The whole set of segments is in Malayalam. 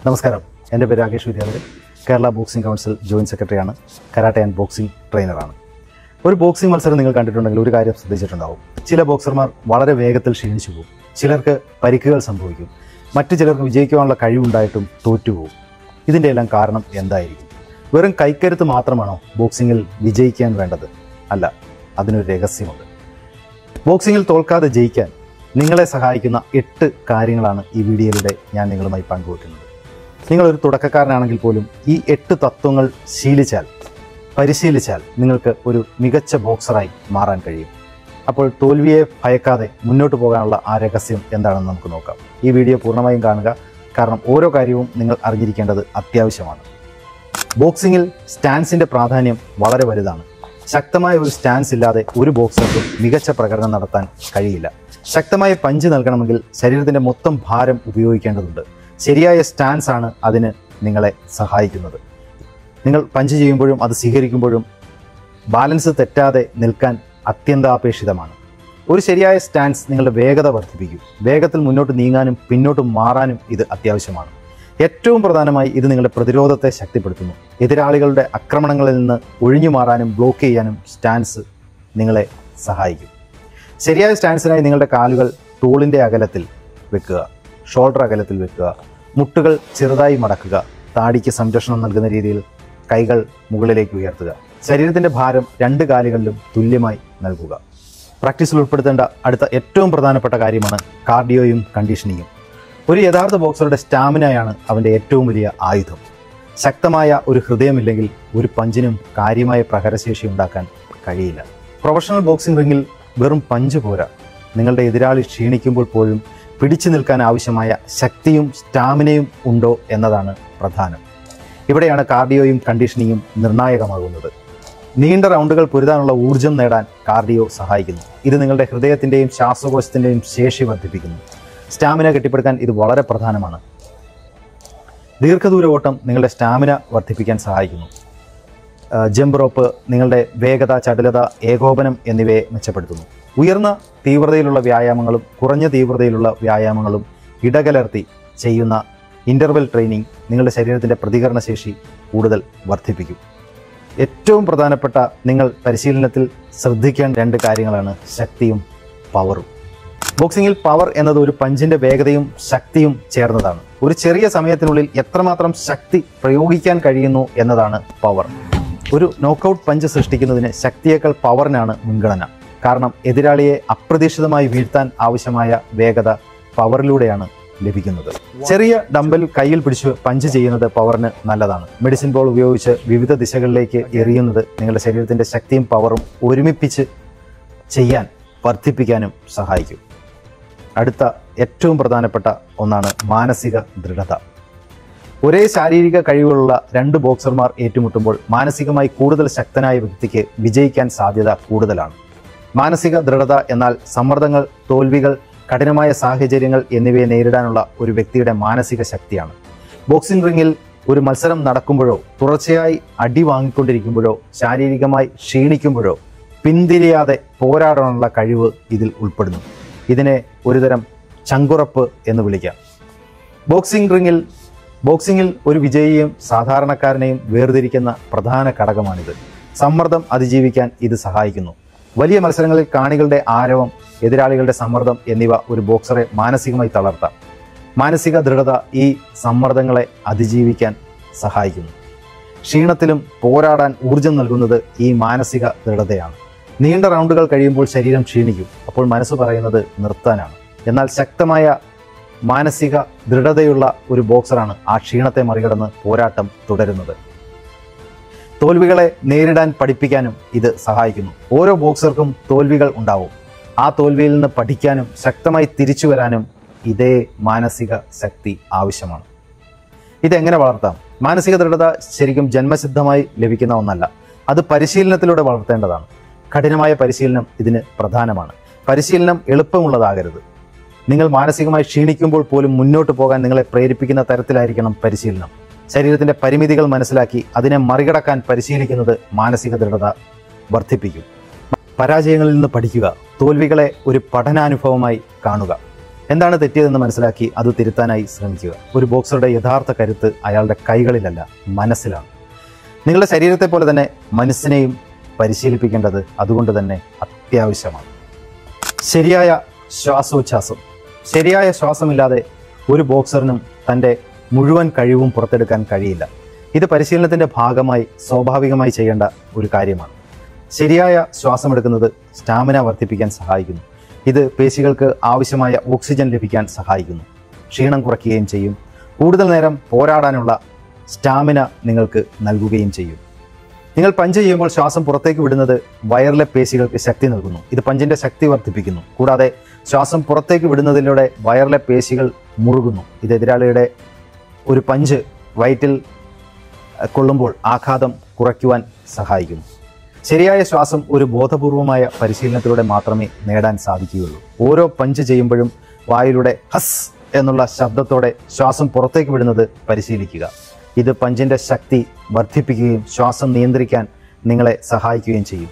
നമസ്കാരം, എൻ്റെ പേര് Rakesh Vidyadharan. Kerala boxing council joint സെക്രട്ടറിയാണ്. കരാട്ടെ ആൻഡ് ബോക്സിംഗ് ട്രെയിനറാണ്. ഒരു ബോക്സിംഗ് മത്സരം നിങ്ങൾ കണ്ടിട്ടുണ്ടെങ്കിൽ ഒരു കാര്യം ശ്രദ്ധിച്ചിട്ടുണ്ടാവും. ചില ബോക്സർമാർ വളരെ വേഗത്തിൽ ക്ഷീണിച്ചു പോകും. ചിലർക്ക് പരിക്കുകൾ സംഭവിക്കും. മറ്റു ചിലർക്ക് വിജയിക്കാനുള്ള കഴിവുണ്ടായിട്ടും തോറ്റുപോകും. ഇതിൻ്റെ എല്ലാം കാരണം എന്തായിരിക്കും? വെറും കൈക്കരുത്ത് മാത്രമാണോ ബോക്സിങ്ങിൽ വിജയിക്കാൻ വേണ്ടത്? അല്ല, അതിനൊരു രഹസ്യമുണ്ട്. ബോക്സിങ്ങിൽ തോൽക്കാതെ ജയിക്കാൻ നിങ്ങളെ സഹായിക്കുന്ന 8 കാര്യങ്ങളാണ് ഈ വീഡിയോയിലൂടെ ഞാൻ നിങ്ങളുമായി പങ്കുവെക്കുന്നത്. നിങ്ങളൊരു തുടക്കക്കാരനാണെങ്കിൽ പോലും ഈ 8 തത്വങ്ങൾ പരിശീലിച്ചാൽ നിങ്ങൾക്ക് ഒരു മികച്ച ബോക്സറായി മാറാൻ കഴിയും. അപ്പോൾ തോൽവിയെ ഭയക്കാതെ മുന്നോട്ട് പോകാനുള്ള ആ രഹസ്യം എന്താണെന്ന് നമുക്ക് നോക്കാം. ഈ വീഡിയോ പൂർണ്ണമായും കാണുക, കാരണം ഓരോ കാര്യവും നിങ്ങൾ അറിഞ്ഞിരിക്കേണ്ടത് അത്യാവശ്യമാണ്. ബോക്സിങ്ങിൽ സ്റ്റാൻസിൻ്റെ പ്രാധാന്യം വളരെ വലുതാണ്. ശക്തമായ ഒരു സ്റ്റാൻസ് ഇല്ലാതെ ഒരു ബോക്സർക്കും മികച്ച പ്രകടനം നടത്താൻ കഴിയില്ല. ശക്തമായ പഞ്ച് നൽകണമെങ്കിൽ ശരീരത്തിൻ്റെ മൊത്തം ഭാരം ഉപയോഗിക്കേണ്ടതുണ്ട്. ശരിയായ സ്റ്റാൻസ് ആണ് അതിന് നിങ്ങളെ സഹായിക്കുന്നത്. നിങ്ങൾ പഞ്ച് ചെയ്യുമ്പോഴും അത് സ്വീകരിക്കുമ്പോഴും ബാലൻസ് തെറ്റാതെ നിൽക്കാൻ അത്യന്താപേക്ഷിതമാണ്. ഒരു ശരിയായ സ്റ്റാൻസ് നിങ്ങളുടെ വേഗത വർദ്ധിപ്പിക്കും. വേഗത്തിൽ മുന്നോട്ട് നീങ്ങാനും പിന്നോട്ട് മാറാനും ഇത് അത്യാവശ്യമാണ്. ഏറ്റവും പ്രധാനമായി ഇത് നിങ്ങളുടെ പ്രതിരോധത്തെ ശക്തിപ്പെടുത്തുന്നു. എതിരാളികളുടെ ആക്രമണങ്ങളിൽ നിന്ന് ഒഴിഞ്ഞു മാറാനും ബ്ലോക്ക് ചെയ്യാനും സ്റ്റാൻസ് നിങ്ങളെ സഹായിക്കും. ശരിയായ സ്റ്റാൻസിനായി നിങ്ങളുടെ കാലുകൾ തോളിൻ്റെ അകലത്തിൽ വെക്കുക, ഷോൾഡർ അകലത്തിൽ വെക്കുക, മുട്ടുകൾ ചെറുതായി മടക്കുക, താടിക്ക് സംരക്ഷണം നൽകുന്ന രീതിയിൽ കൈകൾ മുകളിലേക്ക് ഉയർത്തുക. ശരീരത്തിൻ്റെ ഭാരം 2 കാലുകളിലും തുല്യമായി നൽകുക. പ്രാക്ടീസിൽ ഉൾപ്പെടുത്തേണ്ട അടുത്ത ഏറ്റവും പ്രധാനപ്പെട്ട കാര്യമാണ് കാർഡിയോയും കണ്ടീഷനിങ്ങും. ഒരു യഥാർത്ഥ ബോക്സറുടെ സ്റ്റാമിനയാണ് അവൻ്റെ ഏറ്റവും വലിയ ആയുധം. ശക്തമായ ഒരു ഹൃദയമില്ലെങ്കിൽ ഒരു പഞ്ചിനും കാര്യമായ പ്രഹരശേഷി ഉണ്ടാക്കാൻ കഴിയില്ല. പ്രൊഫഷണൽ ബോക്സിംഗ് റിംഗിൽ വെറും പഞ്ച് പോരാ. നിങ്ങളുടെ എതിരാളി ക്ഷീണിക്കുമ്പോൾ പോലും പിടിച്ചു നിൽക്കാൻ ആവശ്യമായ ശക്തിയും സ്റ്റാമിനയും ഉണ്ടോ എന്നതാണ് പ്രധാനം. ഇവിടെയാണ് കാർഡിയോയും കണ്ടീഷനിങ്ങും നിർണായകമാകുന്നത്. നീണ്ട റൗണ്ടുകൾ പൊരുതാനുള്ള ഊർജ്ജം നേടാൻ കാർഡിയോ സഹായിക്കുന്നു. ഇത് നിങ്ങളുടെ ഹൃദയത്തിൻ്റെയും ശ്വാസകോശത്തിൻ്റെയും ശേഷി വർദ്ധിപ്പിക്കുന്നു. സ്റ്റാമിന കെട്ടിപ്പടുക്കാൻ ഇത് വളരെ പ്രധാനമാണ്. ദീർഘദൂര ഓട്ടം നിങ്ങളുടെ സ്റ്റാമിന വർദ്ധിപ്പിക്കാൻ സഹായിക്കുന്നു. ജമ്പ് റോപ്പ് നിങ്ങളുടെ വേഗത, ചടുലത, ഏകോപനം എന്നിവയെ മെച്ചപ്പെടുത്തുന്നു. ഉയർന്ന തീവ്രതയിലുള്ള വ്യായാമങ്ങളും കുറഞ്ഞ തീവ്രതയിലുള്ള വ്യായാമങ്ങളും ഇടകലർത്തി ചെയ്യുന്ന ഇൻ്റർവെൽ ട്രെയിനിങ് നിങ്ങളുടെ ശരീരത്തിൻ്റെ പ്രതികരണശേഷി കൂടുതൽ വർദ്ധിപ്പിക്കും. ഏറ്റവും പ്രധാനപ്പെട്ട നിങ്ങൾ പരിശീലനത്തിൽ ശ്രദ്ധിക്കേണ്ട 2 കാര്യങ്ങളാണ് ശക്തിയും പവറും. ബോക്സിങ്ങിൽ പവർ എന്നത് ഒരു പഞ്ചിൻ്റെ വേഗതയും ശക്തിയും ചേർന്നതാണ്. ഒരു ചെറിയ സമയത്തിനുള്ളിൽ എത്രമാത്രം ശക്തി പ്രയോഗിക്കാൻ കഴിയുന്നു എന്നതാണ് പവർ. ഒരു നോക്കൌട്ട് പഞ്ച് സൃഷ്ടിക്കുന്നതിന് ശക്തിയേക്കാൾ പവറിനാണ് മുൻഗണന. കാരണം എതിരാളിയെ അപ്രതീക്ഷിതമായി വീഴ്ത്താൻ ആവശ്യമായ വേഗത പവറിലൂടെയാണ് ലഭിക്കുന്നത്. ചെറിയ ഡംബൽ കയ്യിൽ പിടിച്ച് പഞ്ച് ചെയ്യുന്നത് പവറിന് നല്ലതാണ്. മെഡിസിൻ ബോൾ ഉപയോഗിച്ച് വിവിധ ദിശകളിലേക്ക് എറിയുന്നത് നിങ്ങളുടെ ശരീരത്തിൻ്റെ ശക്തിയും പവറും ഒരുമിപ്പിച്ച് ചെയ്യാൻ വർദ്ധിപ്പിക്കാനും സഹായിക്കും. അടുത്ത ഏറ്റവും പ്രധാനപ്പെട്ട ഒന്നാണ് മാനസിക ദൃഢത. ഒരേ ശാരീരിക കഴിവുകളുള്ള 2 ബോക്സർമാർ ഏറ്റുമുട്ടുമ്പോൾ മാനസികമായി കൂടുതൽ ശക്തനായ വ്യക്തിക്ക് വിജയിക്കാൻ സാധ്യത കൂടുതലാണ്. മാനസിക ദൃഢത എന്നാൽ സമ്മർദ്ദങ്ങൾ, തോൽവികൾ, കഠിനമായ സാഹചര്യങ്ങൾ എന്നിവയെ നേരിടാനുള്ള ഒരു വ്യക്തിയുടെ മാനസിക ശക്തിയാണ്. ബോക്സിംഗ് റിംഗിൽ ഒരു മത്സരം നടക്കുമ്പോഴോ തുടർച്ചയായി അടി വാങ്ങിക്കൊണ്ടിരിക്കുമ്പോഴോ ശാരീരികമായി ക്ഷീണിക്കുമ്പോഴോ പിന്തിരിയാതെ പോരാടാനുള്ള കഴിവ് ഇതിൽ ഉൾപ്പെടുന്നു. ഇതിനെ ഒരുതരം ചങ്കുറപ്പ് എന്ന് വിളിക്കാം. ബോക്സിങ്ങിൽ ഒരു വിജയിയെയും സാധാരണക്കാരനെയും വേർതിരിക്കുന്ന പ്രധാന ഘടകമാണിത്. സമ്മർദ്ദം അതിജീവിക്കാൻ ഇത് സഹായിക്കുന്നു. വലിയ മത്സരങ്ങളിൽ കാണികളുടെ ആരവം, എതിരാളികളുടെ സമ്മർദ്ദം എന്നിവ ഒരു ബോക്സറെ മാനസികമായി തളർത്താം. മാനസിക ദൃഢത ഈ സമ്മർദ്ദങ്ങളെ അതിജീവിക്കാൻ സഹായിക്കുന്നു. ക്ഷീണത്തിലും പോരാടാൻ ഊർജം നൽകുന്നത് ഈ മാനസിക ദൃഢതയാണ്. നീണ്ട റൗണ്ടുകൾ കഴിയുമ്പോൾ ശരീരം ക്ഷീണിക്കും. അപ്പോൾ മനസ്സ് പറയുന്നത് നിർത്താനാണ്. എന്നാൽ ശക്തമായ മാനസിക ദൃഢതയുള്ള ഒരു ബോക്സറാണ് ആ ക്ഷീണത്തെ മറികടന്ന് പോരാട്ടം തുടരുന്നത്. തോൽവികളെ നേരിടാൻ പഠിപ്പിക്കാനും ഇത് സഹായിക്കുന്നു. ഓരോ ബോക്സർക്കും തോൽവികൾ ഉണ്ടാവും. ആ തോൽവിയിൽ നിന്ന് പഠിക്കാനും ശക്തമായി തിരിച്ചു വരാനും ഇതേ മാനസിക ശക്തി ആവശ്യമാണ്. ഇതെങ്ങനെ വളർത്താം? മാനസിക ദൃഢത ശരിക്കും ജന്മസിദ്ധമായി ലഭിക്കുന്ന ഒന്നല്ല. അത് പരിശീലനത്തിലൂടെ വളർത്തേണ്ടതാണ്. കഠിനമായ പരിശീലനം ഇതിന് പ്രധാനമാണ്. പരിശീലനം എളുപ്പമുള്ളതാകരുത്. നിങ്ങൾ മാനസികമായി ക്ഷീണിക്കുമ്പോൾ പോലും മുന്നോട്ട് പോകാൻ നിങ്ങളെ പ്രേരിപ്പിക്കുന്ന തരത്തിലായിരിക്കണം പരിശീലനം. ശരീരത്തിൻ്റെ പരിമിതികൾ മനസ്സിലാക്കി അതിനെ മറികടക്കാൻ പരിശീലിക്കുന്നത് മാനസിക ദൃഢത വർദ്ധിപ്പിക്കും. പരാജയങ്ങളിൽ നിന്ന് പഠിക്കുക. തോൽവികളെ ഒരു പഠനാനുഭവമായി കാണുക. എന്താണ് തെറ്റിയതെന്ന് മനസ്സിലാക്കി അത് തിരുത്താനായി ശ്രമിക്കുക. ഒരു ബോക്സറുടെ യഥാർത്ഥ കരുത്ത് അയാളുടെ കൈകളിലല്ല, മനസ്സിലാണ്. നിങ്ങളുടെ ശരീരത്തെ പോലെ തന്നെ മനസ്സിനെയും പരിശീലിപ്പിക്കേണ്ടത് അതുകൊണ്ട് തന്നെ അത്യാവശ്യമാണ്. ശരിയായ ശ്വാസോച്ഛ്വാസം. ശരിയായ ശ്വാസമില്ലാതെ ഒരു ബോക്സറിനും തൻ്റെ മുഴുവൻ കഴിവും പുറത്തെടുക്കാൻ കഴിയില്ല. ഇത് പരിശീലനത്തിൻ്റെ ഭാഗമായി സ്വാഭാവികമായി ചെയ്യേണ്ട ഒരു കാര്യമാണ്. ശരിയായ ശ്വാസമെടുക്കുന്നത് സ്റ്റാമിന വർദ്ധിപ്പിക്കാൻ സഹായിക്കുന്നു. ഇത് പേശികൾക്ക് ആവശ്യമായ ഓക്സിജൻ ലഭിക്കാൻ സഹായിക്കുന്നു. ക്ഷീണം കുറയ്ക്കുകയും ചെയ്യും. കൂടുതൽ നേരം പോരാടാനുള്ള സ്റ്റാമിന നിങ്ങൾക്ക് നൽകുകയും ചെയ്യും. നിങ്ങൾ പഞ്ച് ചെയ്യുമ്പോൾ ശ്വാസം പുറത്തേക്ക് വിടുന്നത് വയറിലെ പേശികൾക്ക് ശക്തി നൽകുന്നു. ഇത് പഞ്ചിൻ്റെ ശക്തി വർദ്ധിപ്പിക്കുന്നു. കൂടാതെ ശ്വാസം പുറത്തേക്ക് വിടുന്നതിലൂടെ വയറിലെ പേശികൾ മുറുകുന്നു. ഇത് എതിരാളിയുടെ ഒരു പഞ്ച് വയറ്റിൽ കൊള്ളുമ്പോൾ ആഘാതം കുറയ്ക്കുവാൻ സഹായിക്കുന്നു. ശരിയായ ശ്വാസം ഒരു ബോധപൂർവമായ പരിശീലനത്തിലൂടെ മാത്രമേ നേടാൻ സാധിക്കുകയുള്ളൂ. ഓരോ പഞ്ച് ചെയ്യുമ്പോഴും വായിലൂടെ ഹസ് എന്നുള്ള ശബ്ദത്തോടെ ശ്വാസം പുറത്തേക്ക് വിടുന്നത് പരിശീലിക്കുക. ഇത് പഞ്ചിൻ്റെ ശക്തി വർദ്ധിപ്പിക്കുകയും ശ്വാസം നിയന്ത്രിക്കാൻ നിങ്ങളെ സഹായിക്കുകയും ചെയ്യും.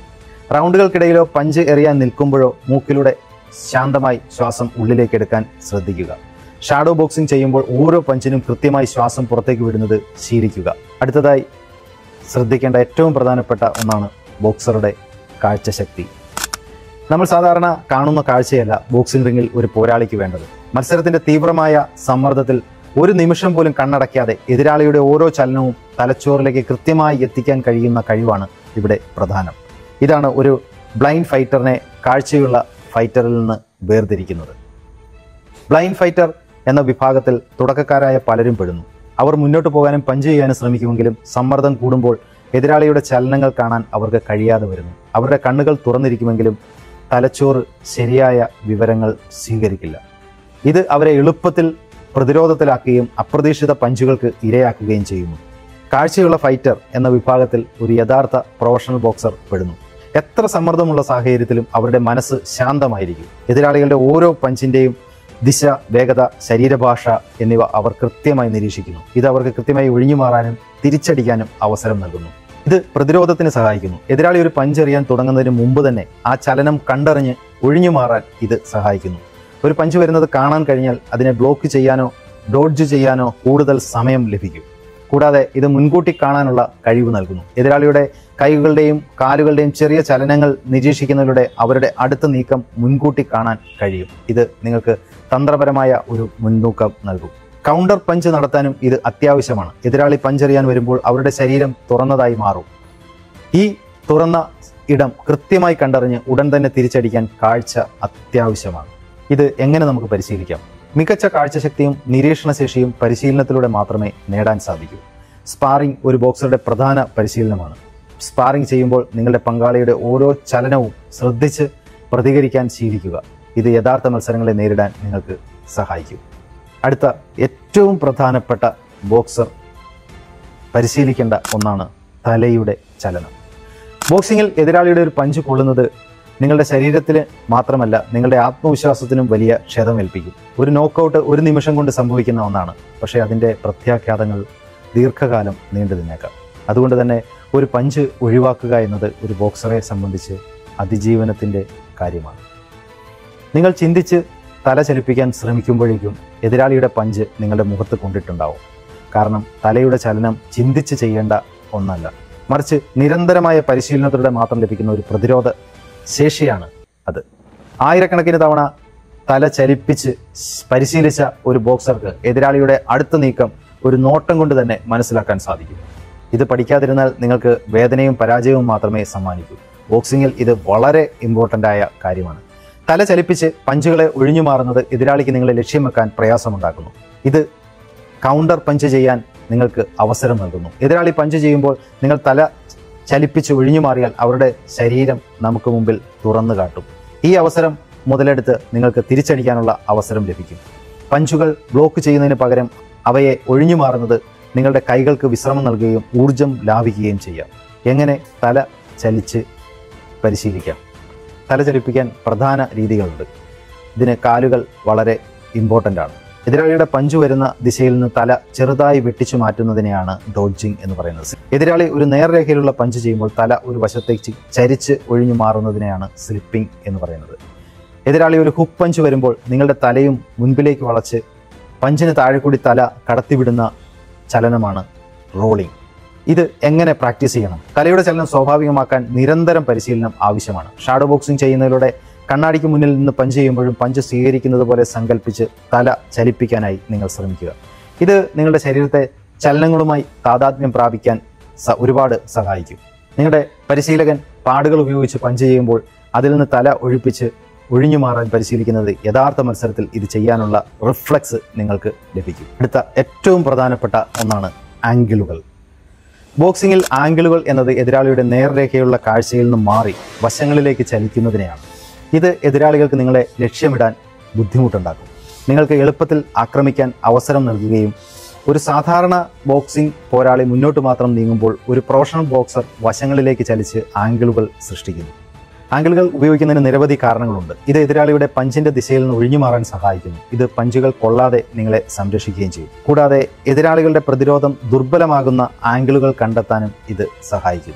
റൗണ്ടുകൾക്കിടയിലോ പഞ്ച് എറിയാൻ നിൽക്കുമ്പോഴോ മൂക്കിലൂടെ ശാന്തമായി ശ്വാസം ഉള്ളിലേക്ക് എടുക്കാൻ ശ്രദ്ധിക്കുക. ഷാഡോ ബോക്സിംഗ് ചെയ്യുമ്പോൾ ഓരോ പഞ്ചിനും കൃത്യമായി ശ്വാസം പുറത്തേക്ക് വിടുന്നത് ശീലിക്കുക. അടുത്തതായി ശ്രദ്ധിക്കേണ്ട ഏറ്റവും പ്രധാനപ്പെട്ട ഒന്നാണ് ബോക്സറുടെ കാഴ്ചശക്തി. നമ്മൾ സാധാരണ കാണുന്ന കാഴ്ചയല്ല ബോക്സിംഗ് റിംഗിൽ ഒരു പോരാളിക്ക് വേണ്ടത്. മത്സരത്തിന്റെ തീവ്രമായ സമ്മർദ്ദത്തിൽ ഒരു നിമിഷം പോലും കണ്ണടയ്ക്കാതെ എതിരാളിയുടെ ഓരോ ചലനവും തലച്ചോറിലേക്ക് കൃത്യമായി എത്തിക്കാൻ കഴിയുന്ന കഴിവാണ് ഇവിടെ പ്രധാനം. ഇതാണ് ഒരു ബ്ലൈൻഡ് ഫൈറ്ററിനെ കാഴ്ചയുള്ള ഫൈറ്ററിൽ നിന്ന് വേർതിരിക്കുന്നത്. ബ്ലൈൻഡ് ഫൈറ്റർ എന്ന വിഭാഗത്തിൽ തുടക്കക്കാരായ പലരും പെടുന്നു. അവർ മുന്നോട്ട് പോകാനും പഞ്ച് ചെയ്യാനും ശ്രമിക്കുമെങ്കിലും സമ്മർദ്ദം കൂടുമ്പോൾ എതിരാളിയുടെ ചലനങ്ങൾ കാണാൻ അവർക്ക് കഴിയാതെ വരുന്നു. അവരുടെ കണ്ണുകൾ തുറന്നിരിക്കുമെങ്കിലും തലച്ചോറ് ശരിയായ വിവരങ്ങൾ സ്വീകരിക്കില്ല. ഇത് അവരെ എളുപ്പത്തിൽ പ്രതിരോധത്തിലാക്കുകയും അപ്രതീക്ഷിത പഞ്ചുകൾക്ക് ഇരയാക്കുകയും ചെയ്യുന്നു. കാഴ്ചയുള്ള ഫൈറ്റർ എന്ന വിഭാഗത്തിൽ ഒരു യഥാർത്ഥ പ്രൊഫഷണൽ ബോക്സർ പെടുന്നു. എത്ര സമ്മർദ്ദമുള്ള സാഹചര്യത്തിലും അവരുടെ മനസ്സ് ശാന്തമായിരിക്കും. എതിരാളികളുടെ ഓരോ പഞ്ചിൻ്റെയും ദിശ, വേഗത, ശരീരഭാഷ എന്നിവ അവർ കൃത്യമായി നിരീക്ഷിക്കുന്നു. ഇത് അവർക്ക് കൃത്യമായി ഒഴിഞ്ഞുമാറാനും തിരിച്ചടിക്കാനും അവസരം നൽകുന്നു. ഇത് പ്രതിരോധത്തിന് സഹായിക്കുന്നു. എതിരാളി ഒരു പഞ്ചെറിയാൻ തുടങ്ങുന്നതിന് മുമ്പ് തന്നെ ആ ചലനം കണ്ടറിഞ്ഞ് ഒഴിഞ്ഞുമാറാൻ ഇത് സഹായിക്കുന്നു. ഒരു പഞ്ച് വരുന്നത് കാണാൻ കഴിഞ്ഞാൽ അതിനെ ബ്ലോക്ക് ചെയ്യാനോ ഡോഡ്ജ് ചെയ്യാനോ കൂടുതൽ സമയം ലഭിക്കും. കൂടാതെ ഇത് മുൻകൂട്ടി കാണാനുള്ള കഴിവ് നൽകുന്നു. എതിരാളിയുടെ കൈകളുടെയും കാലുകളുടെയും ചെറിയ ചലനങ്ങൾ നിരീക്ഷിക്കുന്നതിലൂടെ അവരുടെ അടുത്ത നീക്കം മുൻകൂട്ടി കാണാൻ കഴിയും. ഇത് നിങ്ങൾക്ക് തന്ത്രപരമായ ഒരു മുൻതൂക്കം നൽകും. കൗണ്ടർ പഞ്ച് നടത്താനും ഇത് അത്യാവശ്യമാണ്. എതിരാളി പഞ്ചെറിയാൻ വരുമ്പോൾ അവരുടെ ശരീരം തുറന്നതായി മാറും. ഈ തുറന്ന ഇടം കൃത്യമായി കണ്ടറിഞ്ഞ് ഉടൻ തന്നെ തിരിച്ചടിക്കാൻ കാഴ്ച അത്യാവശ്യമാണ്. ഇത് എങ്ങനെ നമുക്ക് പരിശീലിക്കാം? മികച്ച കാഴ്ചശക്തിയും നിരീക്ഷണശേഷിയും പരിശീലനത്തിലൂടെ മാത്രമേ നേടാൻ സാധിക്കൂ. സ്പാറിംഗ് ഒരു ബോക്സറുടെ പ്രധാന പരിശീലനമാണ്. സ്പാറിംഗ് ചെയ്യുമ്പോൾ നിങ്ങളുടെ പങ്കാളിയുടെ ഓരോ ചലനവും ശ്രദ്ധിച്ച് പ്രതികരിക്കാൻ ശീലിക്കുക. ഇത് യഥാർത്ഥ മത്സരങ്ങളെ നേരിടാൻ നിങ്ങൾക്ക് സഹായിക്കും. അടുത്ത ഏറ്റവും പ്രധാനപ്പെട്ട ബോക്സർ പരിശീലിക്കേണ്ട ഒന്നാണ് തലയുടെ ചലനം. ബോക്സിങ്ങിൽ എതിരാളിയുടെ ഒരു പഞ്ച് കൊള്ളുന്നത് നിങ്ങളുടെ ശരീരത്തിന് മാത്രമല്ല നിങ്ങളുടെ ആത്മവിശ്വാസത്തിനും വലിയ ക്ഷതമേൽപ്പിക്കും. ഒരു നോക്കൗട്ട് ഒരു നിമിഷം കൊണ്ട് സംഭവിക്കുന്ന ഒന്നാണ്. പക്ഷേ അതിൻ്റെ പ്രത്യാഘാതങ്ങൾ ദീർഘകാലം നീണ്ടു നിന്നേക്കാം. അതുകൊണ്ട് തന്നെ ഒരു പഞ്ച് ഒഴിവാക്കുക എന്നത് ഒരു ബോക്സറെ സംബന്ധിച്ച് അതിജീവനത്തിൻ്റെ കാര്യമാണ്. നിങ്ങൾ ചിന്തിച്ച് തല ചലിപ്പിക്കാൻ ശ്രമിക്കുമ്പോഴേക്കും എതിരാളിയുടെ പഞ്ച് നിങ്ങളുടെ മുഖത്ത് കൊണ്ടിട്ടുണ്ടാവും. കാരണം തലയുടെ ചലനം ചിന്തിച്ച് ചെയ്യേണ്ട ഒന്നല്ല, മറിച്ച് നിരന്തരമായ പരിശീലനത്തിലൂടെ മാത്രം ലഭിക്കുന്ന ഒരു പ്രതിരോധ ശേഷിയാണ് അത്. ആയിരക്കണക്കിന് തവണ തല ചലിപ്പിച്ച് പരിശീലിച്ച ഒരു ബോക്സർക്ക് എതിരാളിയുടെ അടുത്ത നീക്കം ഒരു നോട്ടം കൊണ്ട് തന്നെ മനസ്സിലാക്കാൻ സാധിക്കും. ഇത് പഠിക്കാതിരുന്നാൽ നിങ്ങൾക്ക് വേദനയും പരാജയവും മാത്രമേ സമ്മാനിക്കൂ. ബോക്സിങ്ങിൽ ഇത് വളരെ ഇമ്പോർട്ടൻ്റ് ആയ കാര്യമാണ്. തല ചലിപ്പിച്ച് പഞ്ചുകളെ ഒഴിഞ്ഞു മാറുന്നത് എതിരാളിക്ക് നിങ്ങളെ ലക്ഷ്യം വെക്കാൻ പ്രയാസമുണ്ടാക്കുന്നു. ഇത് കൗണ്ടർ പഞ്ച് ചെയ്യാൻ നിങ്ങൾക്ക് അവസരം നൽകുന്നു. എതിരാളി പഞ്ച് ചെയ്യുമ്പോൾ നിങ്ങൾ തല ചലിപ്പിച്ച് ഒഴിഞ്ഞു മാറിയാൽ അവരുടെ ശരീരം നമുക്ക് മുമ്പിൽ തുറന്നു കാട്ടും. ഈ അവസരം മുതലെടുത്ത് നിങ്ങൾക്ക് തിരിച്ചടിക്കാനുള്ള അവസരം ലഭിക്കും. പഞ്ചുകൾ ബ്ലോക്ക് ചെയ്യുന്നതിന് പകരം അവയെ ഒഴിഞ്ഞു മാറുന്നത് നിങ്ങളുടെ കൈകൾക്ക് വിശ്രമം നൽകുകയും ഊർജം ലാഭിക്കുകയും ചെയ്യാം. എങ്ങനെ തല ചലിച്ച് പരിശീലിക്കാം? തല ചലിപ്പിക്കാൻ പ്രധാന രീതികളുണ്ട്. ഇതിന് കാലുകൾ വളരെ ഇമ്പോർട്ടൻ്റ് ആണ്. എതിരാളിയുടെ പഞ്ച് വരുന്ന ദിശയിൽ നിന്ന് തല ചെറുതായി വെട്ടിച്ചു മാറ്റുന്നതിനെയാണ് ഡോഡ്ജിങ് എന്ന് പറയുന്നത്. എതിരാളി ഒരു നേർരേഖയിലുള്ള പഞ്ച് ചെയ്യുമ്പോൾ തല ഒരു വശത്തേക്ക് ചരിച്ച് ഒഴിഞ്ഞു മാറുന്നതിനെയാണ് സ്ലിപ്പിംഗ് എന്ന് പറയുന്നത്. എതിരാളി ഒരു ഹുക്ക് പഞ്ച് വരുമ്പോൾ നിങ്ങളുടെ തലയും മുൻപിലേക്ക് വളച്ച് പഞ്ചിന് താഴെ കൂടി തല കടത്തിവിടുന്ന ചലനമാണ് റോളിംഗ്. ഇത് എങ്ങനെ പ്രാക്ടീസ് ചെയ്യണം? തലയുടെ ചലനം സ്വാഭാവികമാക്കാൻ നിരന്തരം പരിശീലനം ആവശ്യമാണ്. ഷാഡോ ബോക്സിംഗ് ചെയ്യുന്നതിലൂടെ കണ്ണാടിക്ക് മുന്നിൽ നിന്ന് പഞ്ച് ചെയ്യുമ്പോഴും പഞ്ച് സ്വീകരിക്കുന്നത് പോലെ സങ്കല്പിച്ച് തല ചലിപ്പിക്കാനായി നിങ്ങൾ ശ്രമിക്കുക. ഇത് നിങ്ങളുടെ ശരീരത്തെ ചലനങ്ങളുമായി താതാത്മ്യം പ്രാപിക്കാൻ ഒരുപാട് സഹായിക്കും. നിങ്ങളുടെ പരിശീലകൻ പാടുകൾ ഉപയോഗിച്ച് പഞ്ച് ചെയ്യുമ്പോൾ അതിൽ നിന്ന് തല ഒഴിപ്പിച്ച് ഒഴിഞ്ഞു മാറാൻ പരിശീലിക്കുന്നത് യഥാർത്ഥ മത്സരത്തിൽ ഇത് ചെയ്യാനുള്ള റിഫ്ലക്സ് നിങ്ങൾക്ക് ലഭിക്കും. അടുത്ത ഏറ്റവും പ്രധാനപ്പെട്ട ഒന്നാണ് ആംഗിളുകൾ. ബോക്സിങ്ങിൽ ആംഗിളുകൾ എന്നത് എതിരാളിയുടെ നേർരേഖയുള്ള കാഴ്ചയിൽ നിന്ന് മാറി വശങ്ങളിലേക്ക് ചലിക്കുന്നതിനെയാണ്. ഇത് എതിരാളികൾക്ക് നിങ്ങളെ ലക്ഷ്യമിടാൻ ബുദ്ധിമുട്ടുണ്ടാക്കും. നിങ്ങൾക്ക് എളുപ്പത്തിൽ ആക്രമിക്കാൻ അവസരം നൽകുകയും ഒരു സാധാരണ ബോക്സിംഗ് പോരാളി മുന്നോട്ട് മാത്രം നീങ്ങുമ്പോൾ ഒരു പ്രൊഫഷണൽ ബോക്സർ വശങ്ങളിലേക്ക് ചലിച്ച് ആംഗിളുകൾ സൃഷ്ടിക്കുന്നു. ആംഗിളുകൾ ഉപയോഗിക്കുന്നതിന് നിരവധി കാരണങ്ങളുണ്ട്. ഇത് എതിരാളിയുടെ പഞ്ചിന്റെ ദിശയിൽ നിന്ന് ഒഴിഞ്ഞു മാറാൻ സഹായിക്കുന്നു. ഇത് പഞ്ചുകൾ കൊള്ളാതെ നിങ്ങളെ സംരക്ഷിക്കുകയും ചെയ്യും. കൂടാതെ എതിരാളികളുടെ പ്രതിരോധം ദുർബലമാകുന്ന ആംഗിളുകൾ കണ്ടെത്താനും ഇത് സഹായിക്കും.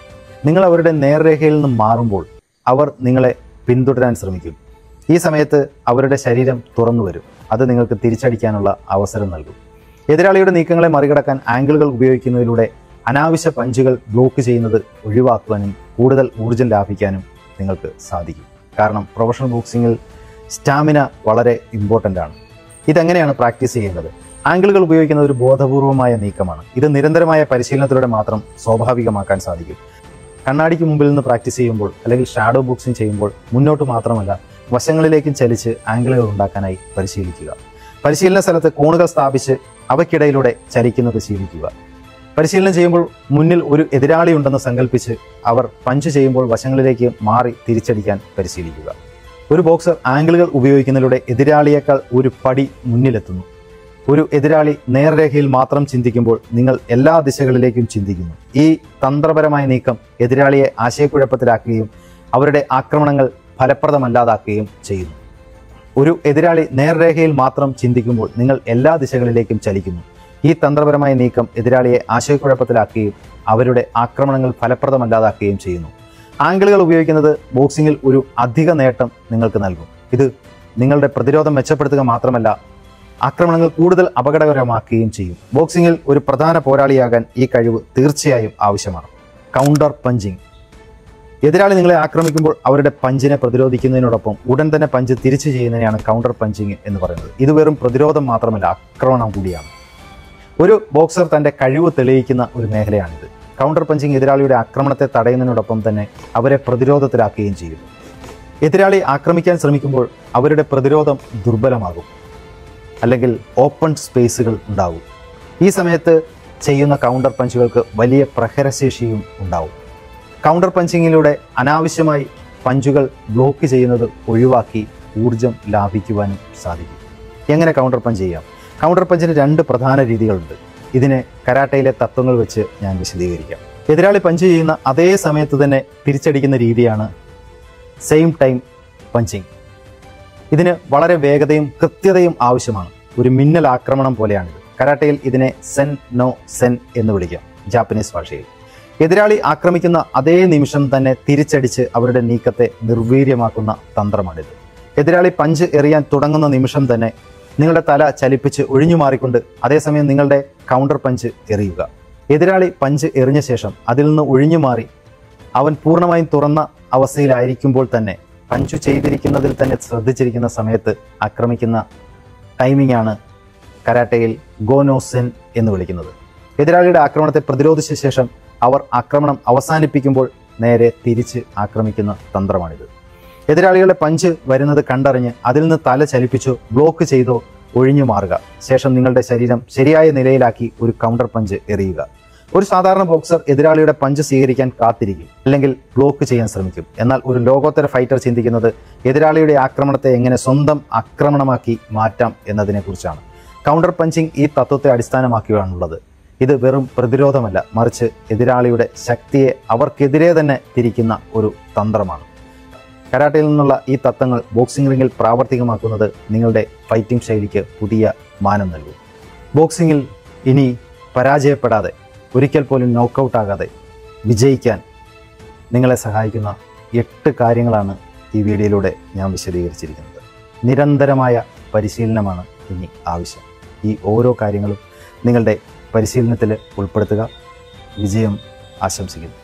നിങ്ങൾ അവരുടെ നേർരേഖയിൽ നിന്ന് മാറുമ്പോൾ അവർ നിങ്ങളെ പിന്തുടരാൻ ശ്രമിക്കും. ഈ സമയത്ത് അവരുടെ ശരീരം തുറന്നു വരും. അത് നിങ്ങൾക്ക് തിരിച്ചടിക്കാനുള്ള അവസരം നൽകും. എതിരാളിയുടെ നീക്കങ്ങളെ മറികടക്കാൻ ആംഗിളുകൾ ഉപയോഗിക്കുന്നതിലൂടെ അനാവശ്യ പഞ്ചുകൾ ബ്ലോക്ക് ചെയ്യുന്നത് ഒഴിവാക്കുവാനും കൂടുതൽ ഊർജ്ജം ലാഭിക്കാനും നിങ്ങൾക്ക് സാധിക്കും. കാരണം പ്രൊഫഷണൽ ബോക്സിങ്ങിൽ സ്റ്റാമിന വളരെ ഇമ്പോർട്ടൻ്റ് ആണ്. ഇതെങ്ങനെയാണ് പ്രാക്ടീസ് ചെയ്യേണ്ടത്? ആംഗിളുകൾ ഉപയോഗിക്കുന്നത് ഒരു ബോധപൂർവമായ നീക്കമാണ്. ഇത് നിരന്തരമായ പരിശീലനത്തിലൂടെ മാത്രം സ്വാഭാവികമാക്കാൻ സാധിക്കും. കണ്ണാടിക്ക് മുമ്പിൽ നിന്ന് പ്രാക്ടീസ് ചെയ്യുമ്പോൾ അല്ലെങ്കിൽ ഷാഡോ ബോക്സിംഗ് ചെയ്യുമ്പോൾ മുന്നോട്ട് മാത്രമല്ല വശങ്ങളിലേക്കും ചലിച്ച് ആംഗിളുകൾ ഉണ്ടാക്കാനായി പരിശീലിക്കുക. പരിശീലന സ്ഥലത്ത് കോണുകൾ സ്ഥാപിച്ച് അവയ്ക്കിടയിലൂടെ ചലിക്കുന്നത് ശീലിക്കുക. പരിശീലനം ചെയ്യുമ്പോൾ മുന്നിൽ ഒരു എതിരാളി ഉണ്ടെന്ന് സങ്കല്പിച്ച് അവർ പഞ്ച് ചെയ്യുമ്പോൾ വശങ്ങളിലേക്ക് മാറി തിരിച്ചടിക്കാൻ പരിശീലിക്കുക. ഒരു ബോക്സർ ആംഗിളുകൾ ഉപയോഗിക്കുന്നതിലൂടെ എതിരാളിയേക്കാൾ ഒരു പടി മുന്നിലെത്തുന്നു. ഒരു എതിരാളി നേർരേഖയിൽ മാത്രം ചിന്തിക്കുമ്പോൾ നിങ്ങൾ എല്ലാ ദിശകളിലേക്കും ചിന്തിക്കുന്നു. ഈ തന്ത്രപരമായ നീക്കം എതിരാളിയെ ആശയക്കുഴപ്പത്തിലാക്കുകയും അവരുടെ ആക്രമണങ്ങൾ ഫലപ്രദമല്ലാതാക്കുകയും ചെയ്യുന്നു. ഒരു എതിരാളി നേർരേഖയിൽ മാത്രം ചിന്തിക്കുമ്പോൾ നിങ്ങൾ എല്ലാ ദിശകളിലേക്കും ചലിക്കുന്നു. ഈ തന്ത്രപരമായ നീക്കം എതിരാളിയെ ആശയക്കുഴപ്പത്തിലാക്കുകയും അവരുടെ ആക്രമണങ്ങൾ ഫലപ്രദമല്ലാതാക്കുകയും ചെയ്യുന്നു. ആംഗിളുകൾ ഉപയോഗിക്കുന്നത് ബോക്സിങ്ങിൽ ഒരു അധിക നേട്ടം നിങ്ങൾക്ക് നൽകും. ഇത് നിങ്ങളുടെ പ്രതിരോധം മെച്ചപ്പെടുത്തുക മാത്രമല്ല ആക്രമണങ്ങൾ കൂടുതൽ അപകടകരമാക്കുകയും ചെയ്യും. ബോക്സിങ്ങിൽ ഒരു പ്രധാന പോരാളിയാകാൻ ഈ കഴിവ് തീർച്ചയായും ആവശ്യമാണ്. Counter punching. എതിരാളി നിങ്ങളെ ആക്രമിക്കുമ്പോൾ അവരുടെ പഞ്ചിനെ പ്രതിരോധിക്കുന്നതിനോടൊപ്പം ഉടൻ തന്നെ പഞ്ച് തിരിച്ചു ചെയ്യുന്നതിനെയാണ് കൗണ്ടർ പഞ്ചിങ് എന്ന് പറയുന്നത്. ഇത് വെറും പ്രതിരോധം മാത്രമല്ല, ആക്രമണം കൂടിയാണ്. ഒരു ബോക്സർ തൻ്റെ കഴിവ് തെളിയിക്കുന്ന ഒരു മേഖലയാണിത്. കൗണ്ടർ പഞ്ചിങ് എതിരാളിയുടെ ആക്രമണത്തെ തടയുന്നതിനോടൊപ്പം തന്നെ അവരെ പ്രതിരോധത്തിലാക്കുകയും ചെയ്യും. എതിരാളി ആക്രമിക്കാൻ ശ്രമിക്കുമ്പോൾ അവരുടെ പ്രതിരോധം ദുർബലമാകും, അല്ലെങ്കിൽ ഓപ്പൺ സ്പേസുകൾ ഉണ്ടാകും. ഈ സമയത്ത് ചെയ്യുന്ന കൗണ്ടർ പഞ്ചുകൾക്ക് വലിയ പ്രഹരശേഷിയും ഉണ്ടാവും. കൗണ്ടർ പഞ്ചിങ്ങിലൂടെ അനാവശ്യമായി പഞ്ചുകൾ ബ്ലോക്ക് ചെയ്യുന്നത് ഒഴിവാക്കി ഊർജം ലാഭിക്കുവാനും സാധിക്കും. എങ്ങനെ കൗണ്ടർ പഞ്ച് ചെയ്യാം? കൗണ്ടർ പഞ്ചിന് 2 പ്രധാന രീതികളുണ്ട്. ഇതിനെ കരാട്ടയിലെ തത്വങ്ങൾ വെച്ച് ഞാൻ വിശദീകരിക്കാം. എതിരാളി പഞ്ച് ചെയ്യുന്ന അതേ സമയത്ത് തന്നെ തിരിച്ചടിക്കുന്ന രീതിയാണ് സെയിം ടൈം പഞ്ചിങ്. ഇതിന് വളരെ വേഗതയും കൃത്യതയും ആവശ്യമാണ്. ഒരു മിന്നൽ ആക്രമണം പോലെയാണിത്. കരാട്ടയിൽ ഇതിനെ സെൻ നോ സെൻ എന്ന് വിളിക്കാം, ജാപ്പനീസ് ഭാഷയിൽ. എതിരാളി ആക്രമിക്കുന്ന അതേ നിമിഷം തന്നെ തിരിച്ചടിച്ച് അവരുടെ നീക്കത്തെ നിർവീര്യമാക്കുന്ന തന്ത്രമാണിത്. എതിരാളി പഞ്ച് എറിയാൻ തുടങ്ങുന്ന നിമിഷം തന്നെ നിങ്ങളുടെ തല ചലിപ്പിച്ച് ഒഴിഞ്ഞു മാറിക്കൊണ്ട് അതേസമയം നിങ്ങളുടെ കൗണ്ടർ പഞ്ച് എറിയുക. എതിരാളി പഞ്ച് എറിഞ്ഞ ശേഷം അതിൽ നിന്ന് ഒഴിഞ്ഞു മാറി അവൻ പൂർണ്ണമായും തുറന്ന അവസ്ഥയിലായിരിക്കുമ്പോൾ തന്നെ പഞ്ച് ചെയ്തിരിക്കുന്നതിൽ തന്നെ ശ്രദ്ധിച്ചിരിക്കുന്ന സമയത്ത് ആക്രമിക്കുന്ന ടൈമിംഗ് ആണ് കരാട്ടയിൽ ഗോനോ സെൻ എന്ന് വിളിക്കുന്നത്. എതിരാളിയുടെ ആക്രമണത്തെ പ്രതിരോധിച്ച ശേഷം അവർ ആക്രമണം അവസാനിപ്പിക്കുമ്പോൾ നേരെ തിരിച്ച് ആക്രമിക്കുന്ന തന്ത്രമാണിത്. എതിരാളികളുടെ പഞ്ച് വരുന്നത് കണ്ടറിഞ്ഞ് അതിൽ നിന്ന് തല ചലിപ്പിച്ചോ ബ്ലോക്ക് ചെയ്തോ ഒഴിഞ്ഞു മാറുക. ശേഷം നിങ്ങളുടെ ശരീരം ശരിയായ നിലയിലാക്കി ഒരു കൗണ്ടർ പഞ്ച് എറിയുക. ഒരു സാധാരണ ബോക്സർ എതിരാളിയുടെ പഞ്ച് സ്വീകരിക്കാൻ കാത്തിരിക്കും, അല്ലെങ്കിൽ ബ്ലോക്ക് ചെയ്യാൻ ശ്രമിക്കും. എന്നാൽ ഒരു ലോകോത്തര ഫൈറ്റർ ചിന്തിക്കുന്നത് എതിരാളിയുടെ ആക്രമണത്തെ എങ്ങനെ സ്വന്തം ആക്രമണമാക്കി മാറ്റാം എന്നതിനെക്കുറിച്ചാണ്. കൗണ്ടർ പഞ്ചിങ് ഈ തത്വത്തെ അടിസ്ഥാനമാക്കിയാണുള്ളത്. ഇത് വെറും പ്രതിരോധമല്ല, മറിച്ച് എതിരാളിയുടെ ശക്തിയെ അവർക്കെതിരെ തന്നെ തിരിക്കുന്ന ഒരു തന്ത്രമാണ്. കരാട്ടയിൽ നിന്നുള്ള ഈ തത്വങ്ങൾ ബോക്സിംഗ് റിംഗിൽ പ്രാവർത്തികമാക്കുന്നത് നിങ്ങളുടെ ഫൈറ്റിംഗ് ശൈലിക്ക് പുതിയ മാനം നൽകും. ബോക്സിങ്ങിൽ ഇനി പരാജയപ്പെടാതെ, ഒരിക്കൽ പോലും നോക്കൗട്ട് ആകാതെ വിജയിക്കാൻ നിങ്ങളെ സഹായിക്കുന്ന 8 കാര്യങ്ങളാണ് ഈ വീഡിയോയിലൂടെ ഞാൻ വിശദീകരിച്ചിരിക്കുന്നത്. നിരന്തരമായ പരിശീലനമാണ് ഇനി ആവശ്യം. ഈ ഓരോ കാര്യങ്ങളും നിങ്ങളുടെ പരിശീലനത്തിൽ ഉൾപ്പെടുത്തുക. വിജയം ആശംസിക്കുന്നു.